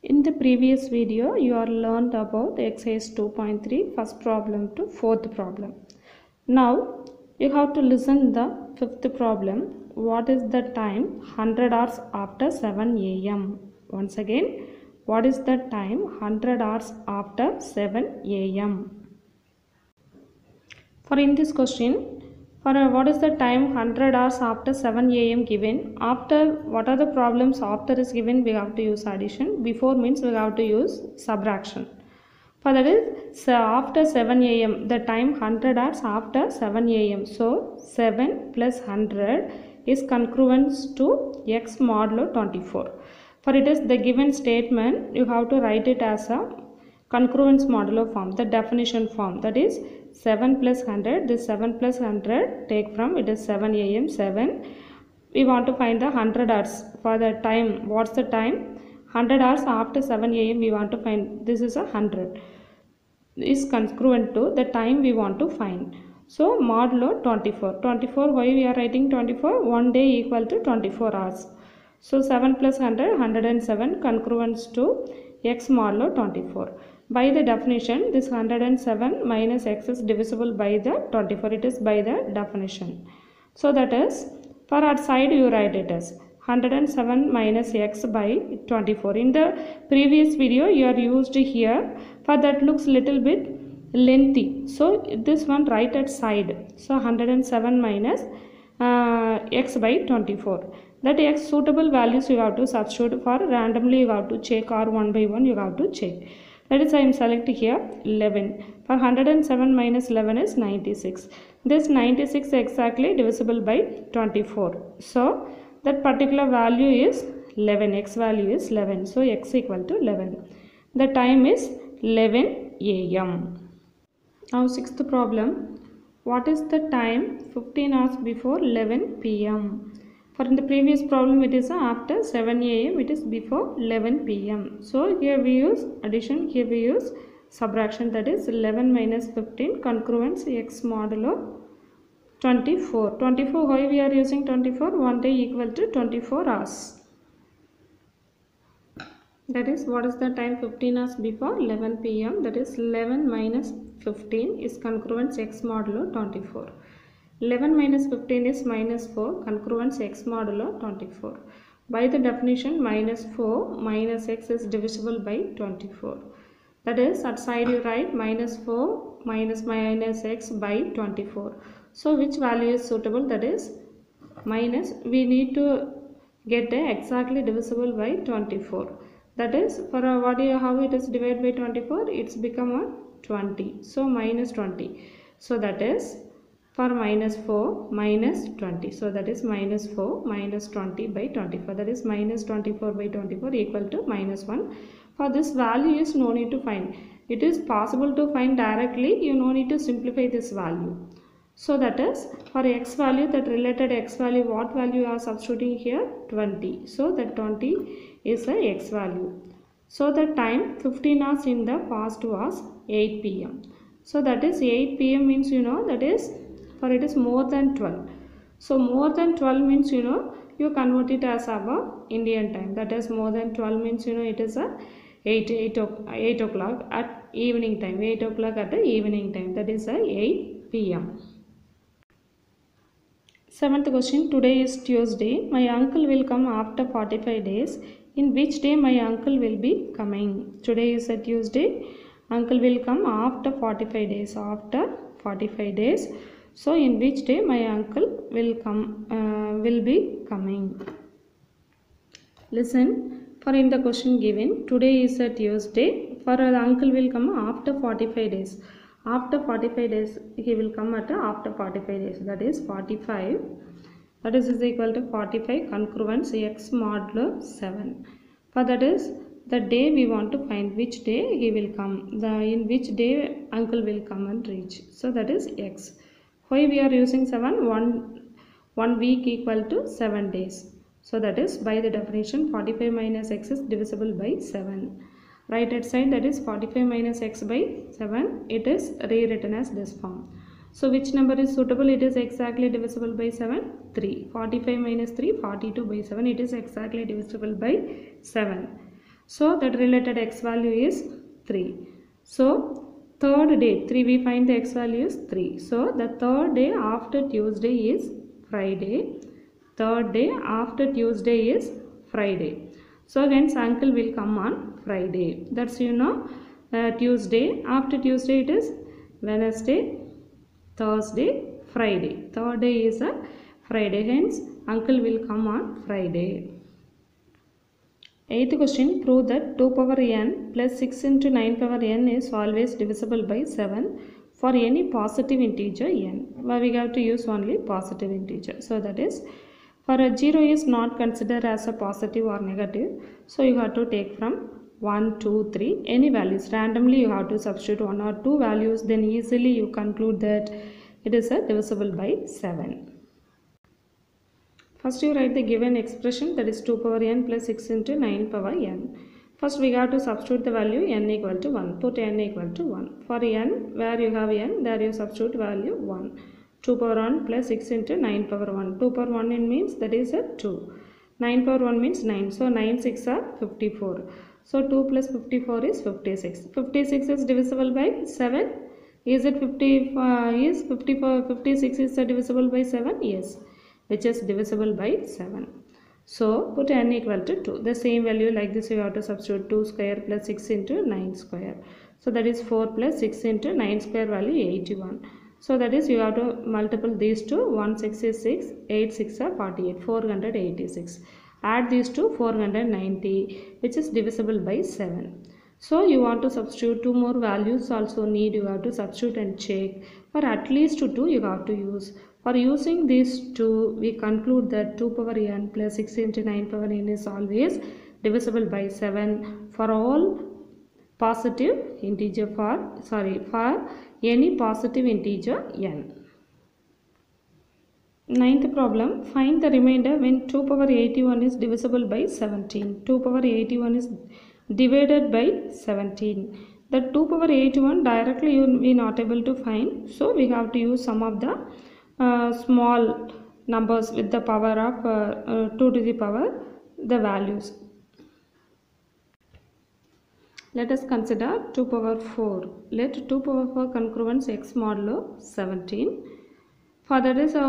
In the previous video, you are learned about exercise 2.3 first problem to fourth problem. Now, you have to listen the fifth problem. What is the time? 100 hours after 7 a.m. Once again, what is the time? 100 hours after 7 a.m. For in this question, for what is the time 100 hours after 7 a.m. given? After what are the problems after is given, we have to use addition. Before means we have to use subtraction. For that is after 7 a.m. the time 100 hours after 7 a.m. So 7 plus 100 is congruent to x modulo 24. For it is the given statement, you have to write it as a congruence modulo form, the definition form, that is 7 plus 100. This 7 plus 100 take from it is 7 a.m. 7. We want to find the 100 hours for the time. What's the time? 100 hours after 7 a.m. we want to find. This is a 100 is congruent to the time we want to find. So modulo 24. 24, why we are writing 24? One day equal to 24 hours. So 7 plus 100, 107 congruent to x modulo 24. By the definition, this 107 minus x is divisible by the 24. It is by the definition. So that is, for our side you write it as 107 minus x by 24. In the previous video you are used here, for that looks little bit lengthy. So this one write at side. So 107 minus x by 24. That x suitable values you have to substitute for, randomly you have to check, or one by one you have to check. That is, I am selecting here 11. For 107 minus 11 is 96. This 96 exactly divisible by 24. So that particular value is 11. X value is 11. So x equal to 11. The time is 11 a.m. Now sixth problem. What is the time 15 hours before 11 p.m.? For in the previous problem it is after 7 a.m. it is before 11 p.m. So here we use addition, here we use subtraction, that is 11 minus 15 congruence x modulo 24. 24, why we are using 24? One day equal to 24 hours. That is, what is the time 15 hours before 11 p.m. That is 11 minus 15 is congruence x modulo 24. 11 minus 15 is minus 4, congruence x modulo 24. By the definition, minus 4 minus x is divisible by 24. That is, at side you write minus 4 minus x by 24. So which value is suitable? That is minus, we need to get a exactly divisible by 24. That is, for how it is divided by 24? It's become a 20. So minus 20. So that is, for minus 4 minus 20. So that is minus 4 minus 20 by 24. That is minus 24 by 24 equal to minus 1. For this value is no need to find. It is possible to find directly. You no need to simplify this value. So that is, for x value, that related x value, what value you are substituting here? 20. So that 20 is the x value. So the time 15 hours in the past was 8 p.m. So that is 8 p.m. means, you know, that is, for it is more than 12. So more than 12 means, you know, you convert it as our Indian time. That is, more than 12 means, you know, it is a 8 o'clock at evening time. 8 o'clock at the evening time. That is a 8 p.m. Seventh question. Today is Tuesday. My uncle will come after 45 days. In which day my uncle will be coming? Today is a Tuesday. Uncle will come after 45 days. After 45 days. So in which day my uncle will be coming? Listen, for in the question given, today is a Tuesday. For the uncle will come after 45 days. After 45 days he will come at after 45 days. That is 45. That is equal to 45 congruence x modulo 7. For that is the day we want to find, which day he will come. In which day uncle will come and reach. So that is x. Why we are using 7? One week equal to 7 days. So that is, by the definition, 45 minus x is divisible by 7. Right hand side, that is 45 minus x by 7. It is rewritten as this form. So which number is suitable? It is exactly divisible by 7. 3. 45 minus 3, 42 by 7. It is exactly divisible by 7. So that related x value is 3. So third day, 3, we find the x value is 3. So the third day after Tuesday is Friday. Third day after Tuesday is Friday. So hence uncle will come on Friday. That's Tuesday. After Tuesday it is Wednesday, Thursday, Friday. Third day is a Friday. Hence uncle will come on Friday. 8th question, prove that 2 power n plus 6 into 9 power n is always divisible by 7 for any positive integer n. Well, we have to use only positive integer. So that is, for a 0 is not considered as a positive or negative. So you have to take from 1, 2, 3, any values. Randomly you have to substitute 1 or 2 values. Then easily you conclude that it is a divisible by 7. First you write the given expression, that is 2 power n plus 6 into 9 power n. First we have to substitute the value n equal to 1. Put n equal to 1. For n, where you have n, there you substitute value 1. 2 power 1 plus 6 into 9 power 1. 2 power 1 in means that is a 2. 9 power 1 means 9. So 9 6 are 54. So 2 plus 54 is 56. 56 is divisible by 7. Is it 56 is divisible by 7? Yes. Which is divisible by 7. So put n equal to 2. The same value like this you have to substitute 2 square plus 6 into 9 square. So that is 4 plus 6 into 9 square value 81. So that is you have to multiple these two. 1 6 is 6, 8 6 are 48, 486. Add these two, 490, which is divisible by 7. So you want to substitute 2 more values also need, you have to substitute and check. For at least 2 you have to use. For using these 2, we conclude that 2 power n plus 6 into 9 power n is always divisible by 7 for all positive integer for any positive integer n. 9th problem, find the remainder when 2 power 81 is divisible by 17. 2 power 81 is divided by 17. The 2 power 81 directly you will be not able to find. So we have to use some of the small numbers with the power of 2 to the power the values. Let us consider 2 power 4. Let 2 power 4 congruence x modulo 17. For that is 2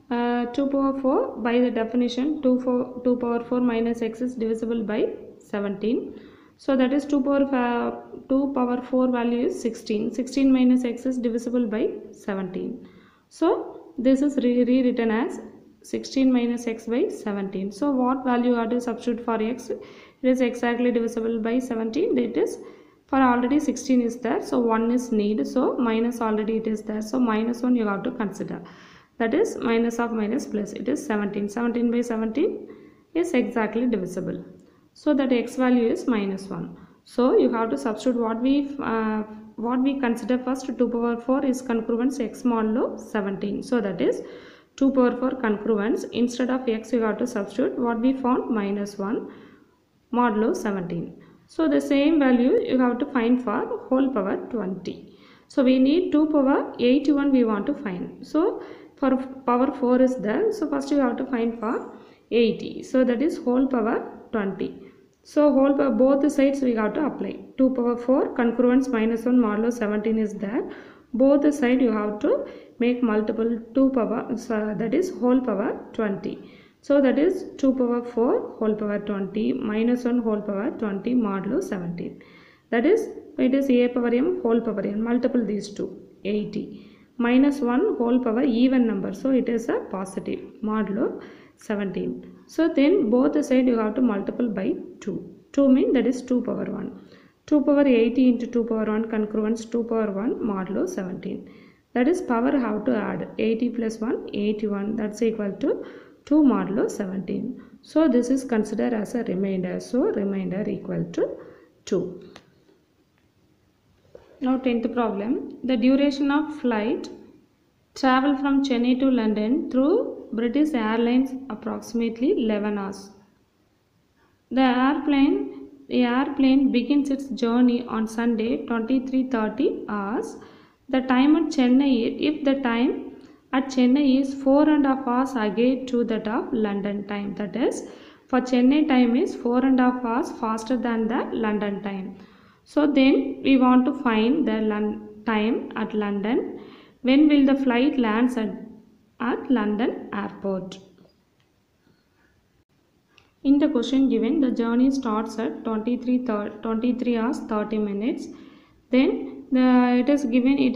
power 4 by the definition 2 power 4 minus x is divisible by 17. So that is 2 power 4 value is 16. 16 minus x is divisible by 17. So this is rewritten as 16 minus x by 17. So what value are to substitute for x? It is exactly divisible by 17. It is, for already 16 is there. So 1 is need. So minus already it is there. So minus 1 you have to consider. That is minus of minus plus. It is 17. 17 by 17 is exactly divisible. So that x value is minus 1. So you have to substitute what we consider first. 2 power 4 is congruence x modulo 17. So that is 2 power 4 congruence. Instead of x you have to substitute what we found, minus 1 modulo 17. So the same value you have to find for whole power 20. So we need 2 power 81 we want to find. So for power 4 is there. So first you have to find for 80. So that is whole power 20. So whole power, both sides we have to apply. 2 power 4 congruence minus 1 modulo 17 is there. Both the side you have to make multiple 2 power, that is whole power 20. So that is 2 power 4 whole power 20 minus 1 whole power 20 modulo 17. That is, it is a power m whole power n. Multiple these two, 80. Minus 1 whole power even number. So it is a positive modulo 17. So then both the side you have to multiple by 2. 2 mean that is 2 power 1. 2 power 80 into 2 power 1 congruence 2 power 1 modulo 17. That is power have to add 80 plus 1 81. That's equal to 2 modulo 17. So this is considered as a remainder. So remainder equal to 2. Now 10th problem. The duration of flight travel from Chennai to London through British Airlines approximately 11 hours. The airplane begins its journey on Sunday 23:30 hours. The time at Chennai, if the time at Chennai is 4.5 hours ahead to that of London time, that is For Chennai time is 4.5 hours faster than the London time. So then we want to find the time at London. When will the flight lands at London airport? In the question given, the journey starts at 23 hours 30 minutes. Then it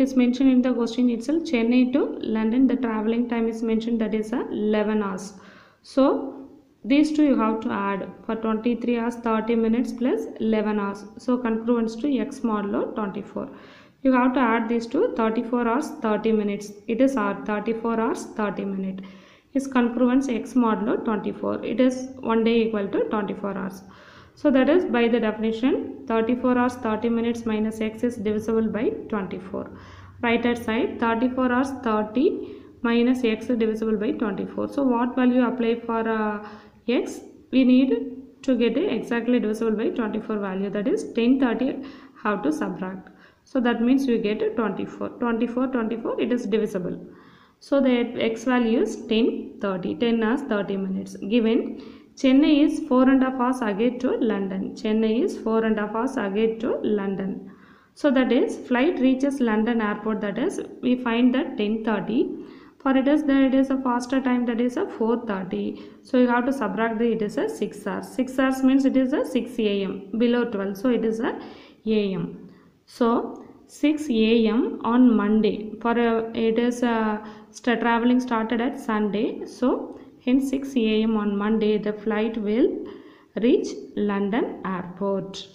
is mentioned in the question itself, Chennai to London, the traveling time is mentioned, that is 11 hours. So these two you have to add. For 23 hours 30 minutes plus 11 hours, so congruence to x modulo 24. You have to add these two. 34 hours 30 minutes, it is 34 hours 30 minutes is congruence x modulo 24. It is 1 day equal to 24 hours. So that is, by the definition, 34 hours 30 minutes minus x is divisible by 24. Right hand side, 34 hours 30 minus x is divisible by 24. So what value apply for x? We need to get it exactly divisible by 24 value, that is 1030 have to subtract. So that means you get 24. 24, it is divisible. So the x value is 10:30. 10 hours 30 minutes. Given Chennai is 4.5 hours ahead to London. Chennai is 4.5 hours ahead to London. So that is, flight reaches London airport, that is, we find that 10:30. For it is a faster time, that is a 4:30. So you have to subtract it is a 6 hours. 6 hours means it is a 6 a.m. below 12. So it is a a.m. So 6 a.m. on Monday. For it is traveling started at Sunday. So hence 6 a.m. on Monday the flight will reach London airport.